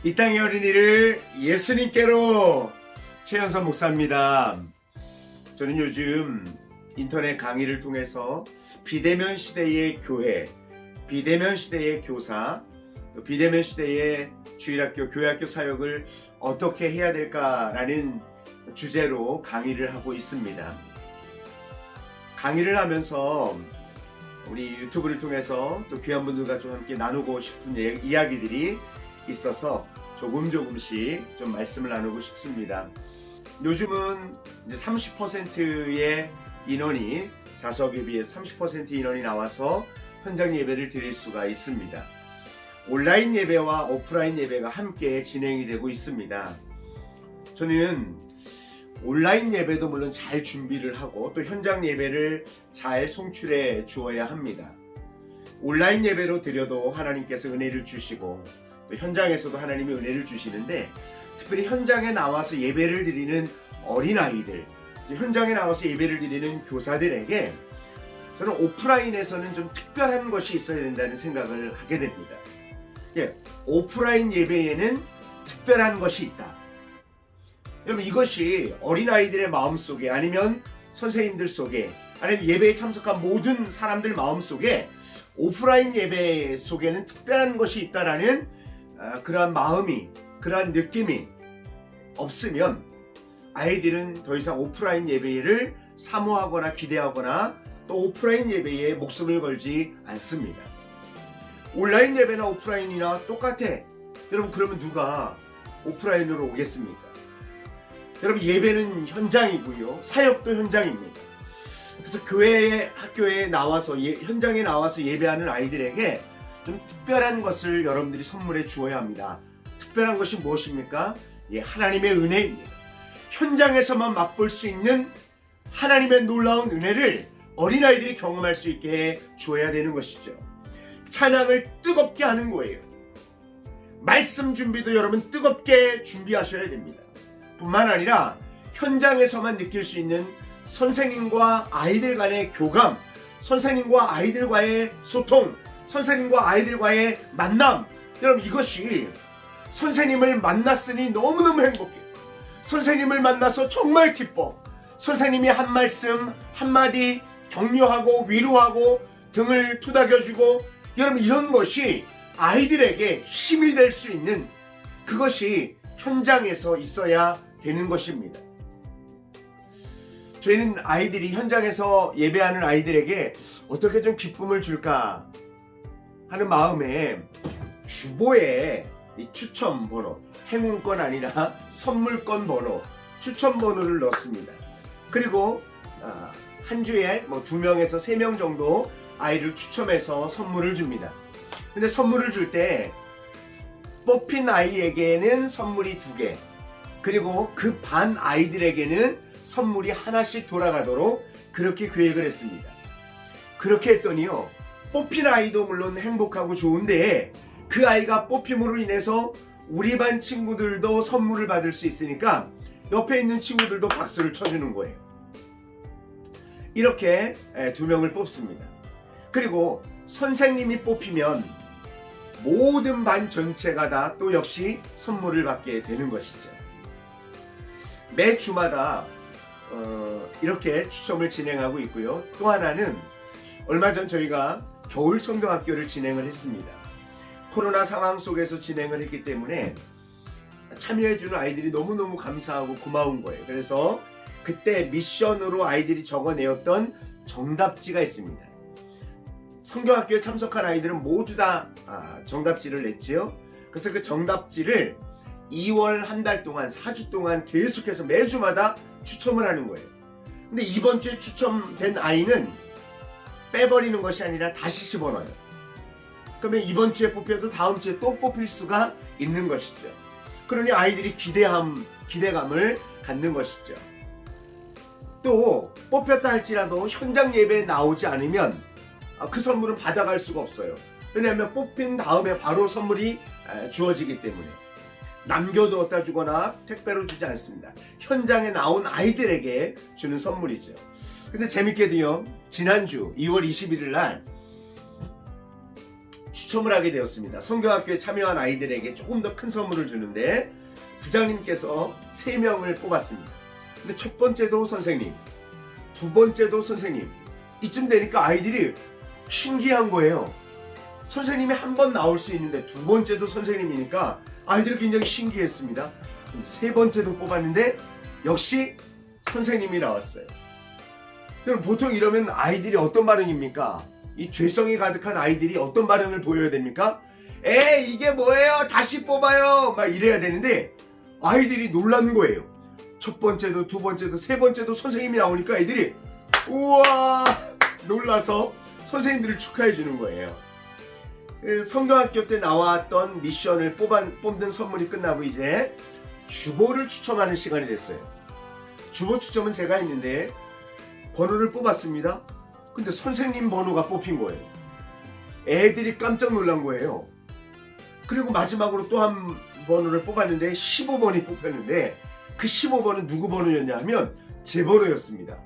이 땅의 어린이를 예수님께로. 최현선 목사입니다. 저는 요즘 인터넷 강의를 통해서 비대면 시대의 교회, 비대면 시대의 교사, 또 비대면 시대의 주일학교, 교회학교 사역을 어떻게 해야 될까라는 주제로 강의를 하고 있습니다. 강의를 하면서 우리 유튜브를 통해서 또 귀한 분들과 좀 함께 나누고 싶은 이야기들이 있어서 조금씩 좀 말씀을 나누고 싶습니다. 요즘은 이제 30%의 인원이, 좌석에 비해서 30% 인원이 나와서 현장 예배를 드릴 수가 있습니다. 온라인 예배와 오프라인 예배가 함께 진행이 되고 있습니다. 저는 온라인 예배도 물론 잘 준비를 하고 또 현장 예배를 잘 송출해 주어야 합니다. 온라인 예배로 드려도 하나님께서 은혜를 주시고 또 현장에서도 하나님이 은혜를 주시는데, 특별히 현장에 나와서 예배를 드리는 어린아이들, 현장에 나와서 예배를 드리는 교사들에게 저는 오프라인에서는 좀 특별한 것이 있어야 된다는 생각을 하게 됩니다. 오프라인 예배에는 특별한 것이 있다. 여러분, 이것이 어린아이들의 마음속에, 아니면 선생님들 속에, 아니면 예배에 참석한 모든 사람들 마음속에 오프라인 예배 속에는 특별한 것이 있다라는 그러한 마음이, 그러한 느낌이 없으면 아이들은 더 이상 오프라인 예배를 사모하거나 기대하거나 또 오프라인 예배에 목숨을 걸지 않습니다. 온라인 예배나 오프라인이나 똑같아. 여러분, 그러면 누가 오프라인으로 오겠습니까? 여러분, 예배는 현장이고요, 사역도 현장입니다. 그래서 교회에, 학교에 나와서 현장에 나와서 예배하는 아이들에게 좀 특별한 것을 여러분들이 선물해 주어야 합니다. 특별한 것이 무엇입니까? 하나님의 은혜입니다. 현장에서만 맛볼 수 있는 하나님의 놀라운 은혜를 어린아이들이 경험할 수 있게 해 주어야 되는 것이죠. 찬양을 뜨겁게 하는 거예요. 말씀 준비도 여러분 뜨겁게 준비하셔야 됩니다. 뿐만 아니라 현장에서만 느낄 수 있는 선생님과 아이들 간의 교감, 선생님과 아이들과의 소통, 선생님과 아이들과의 만남, 여러분, 이것이 선생님을 만났으니 너무너무 행복해. 선생님을 만나서 정말 기뻐. 선생님이 한 말씀 한마디 격려하고 위로하고 등을 토닥여주고, 여러분, 이런 것이 아이들에게 힘이 될 수 있는, 그것이 현장에서 있어야 되는 것입니다. 저희는 아이들이 현장에서 예배하는 아이들에게 어떻게 좀 기쁨을 줄까 하는 마음에 주보에 이 추첨 번호, 행운권 아니라 선물권 번호, 추첨 번호를 넣습니다. 그리고 한 주에 2명에서 3명 정도 아이를 추첨해서 선물을 줍니다. 근데 선물을 줄 때 뽑힌 아이에게는 선물이 2개, 그리고 그 반 아이들에게는 선물이 하나씩 돌아가도록 그렇게 계획을 했습니다. 그렇게 했더니요, 뽑힌 아이도 물론 행복하고 좋은데 그 아이가 뽑힘으로 인해서 우리 반 친구들도 선물을 받을 수 있으니까 옆에 있는 친구들도 박수를 쳐주는 거예요. 이렇게 2명을 뽑습니다. 그리고 선생님이 뽑히면 모든 반 전체가 다 또 역시 선물을 받게 되는 것이죠. 매 주마다 이렇게 추첨을 진행하고 있고요. 또 하나는 얼마 전 저희가 겨울 성경학교를 진행을 했습니다. 코로나 상황 속에서 진행을 했기 때문에 참여해주는 아이들이 너무너무 감사하고 고마운 거예요. 그래서 그때 미션으로 아이들이 적어내었던 정답지가 있습니다. 성경학교에 참석한 아이들은 모두 다 정답지를 냈지요. 그래서 그 정답지를 2월 한 달 동안, 4주 동안 계속해서 매주마다 추첨을 하는 거예요. 근데 이번 주에 추첨된 아이는 빼버리는 것이 아니라 다시 집어넣어요. 그러면 이번 주에 뽑혀도 다음 주에 또 뽑힐 수가 있는 것이죠. 그러니 아이들이 기대감을 갖는 것이죠. 또 뽑혔다 할지라도 현장 예배에 나오지 않으면 그 선물은 받아갈 수가 없어요. 왜냐하면 뽑힌 다음에 바로 선물이 주어지기 때문에 남겨두었다 주거나 택배로 주지 않습니다. 현장에 나온 아이들에게 주는 선물이죠. 근데 재밌게도요, 지난주 2월 21일 날 추첨을 하게 되었습니다. 성경학교에 참여한 아이들에게 조금 더 큰 선물을 주는데 부장님께서 3명을 뽑았습니다. 근데 첫 번째도 선생님, 두 번째도 선생님. 이쯤 되니까 아이들이 신기한 거예요. 선생님이 한 번 나올 수 있는데 두 번째도 선생님이니까 아이들이 굉장히 신기했습니다. 세 번째도 뽑았는데 역시 선생님이 나왔어요. 그럼 보통 이러면 아이들이 어떤 반응입니까? 이 죄성이 가득한 아이들이 어떤 반응을 보여야 됩니까? 이게 뭐예요? 다시 뽑아요! 막 이래야 되는데 아이들이 놀란 거예요. 첫 번째도 두 번째도 세 번째도 선생님이 나오니까 아이들이 우와 놀라서 선생님들을 축하해 주는 거예요. 성경학교 때 나왔던 미션을 뽑는 선물이 끝나고 이제 주보를 추첨하는 시간이 됐어요. 주보 추첨은 제가 했는데 번호를 뽑았습니다. 근데 선생님 번호가 뽑힌 거예요. 애들이 깜짝 놀란 거예요. 그리고 마지막으로 또 한 번호를 뽑았는데 15번이 뽑혔는데 그 15번은 누구 번호였냐 하면 제 번호였습니다.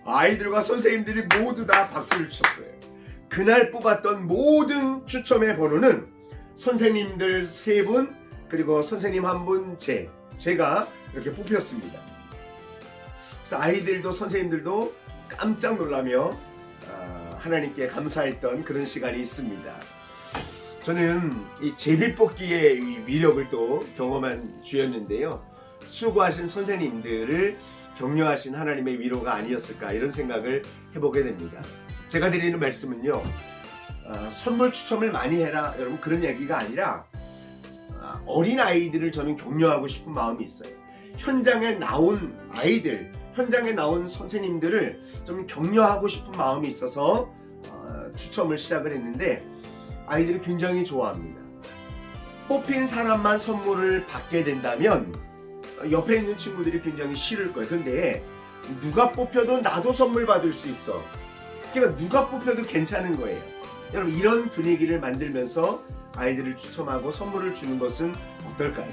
아이들과 선생님들이 모두 다 박수를 쳤어요. 그날 뽑았던 모든 추첨의 번호는 선생님들 3분 그리고 선생님 1분 제가 이렇게 뽑혔습니다. 그래서 아이들도 선생님들도 깜짝 놀라며 하나님께 감사했던 그런 시간이 있습니다. 저는 이 제비뽑기의 위력을 또 경험한 주였는데요. 수고하신 선생님들을 격려하신 하나님의 위로가 아니었을까 이런 생각을 해보게 됩니다. 제가 드리는 말씀은요. 선물 추첨을 많이 해라 여러분 그런 얘기가 아니라 어린 아이들을 저는 격려하고 싶은 마음이 있어요. 현장에 나온 아이들, 현장에 나온 선생님들을 좀 격려하고 싶은 마음이 있어서 추첨을 시작을 했는데 아이들이 굉장히 좋아합니다. 뽑힌 사람만 선물을 받게 된다면 옆에 있는 친구들이 굉장히 싫을 거예요. 근데 누가 뽑혀도 나도 선물 받을 수 있어. 그러니까 누가 뽑혀도 괜찮은 거예요. 여러분 이런 분위기를 만들면서 아이들을 추첨하고 선물을 주는 것은 어떨까요?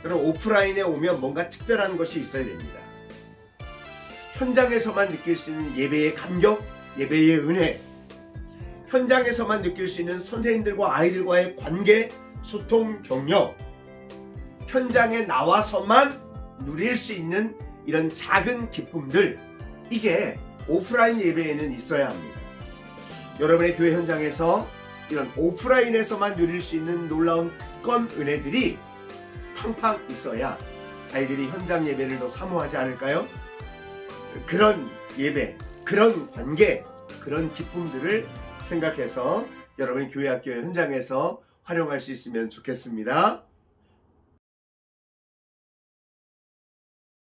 여러분 오프라인에 오면 뭔가 특별한 것이 있어야 됩니다. 현장에서만 느낄 수 있는 예배의 감격, 예배의 은혜, 현장에서만 느낄 수 있는 선생님들과 아이들과의 관계, 소통, 격려, 현장에 나와서만 누릴 수 있는 이런 작은 기쁨들, 이게 오프라인 예배에는 있어야 합니다. 여러분의 교회 현장에서 이런 오프라인에서만 누릴 수 있는 놀라운 특권 은혜들이 팡팡 있어야 아이들이 현장 예배를 더 사모하지 않을까요? 그런 예배, 그런 관계, 그런 기쁨들을 생각해서 여러분이 교회 학교 현장에서 활용할 수 있으면 좋겠습니다.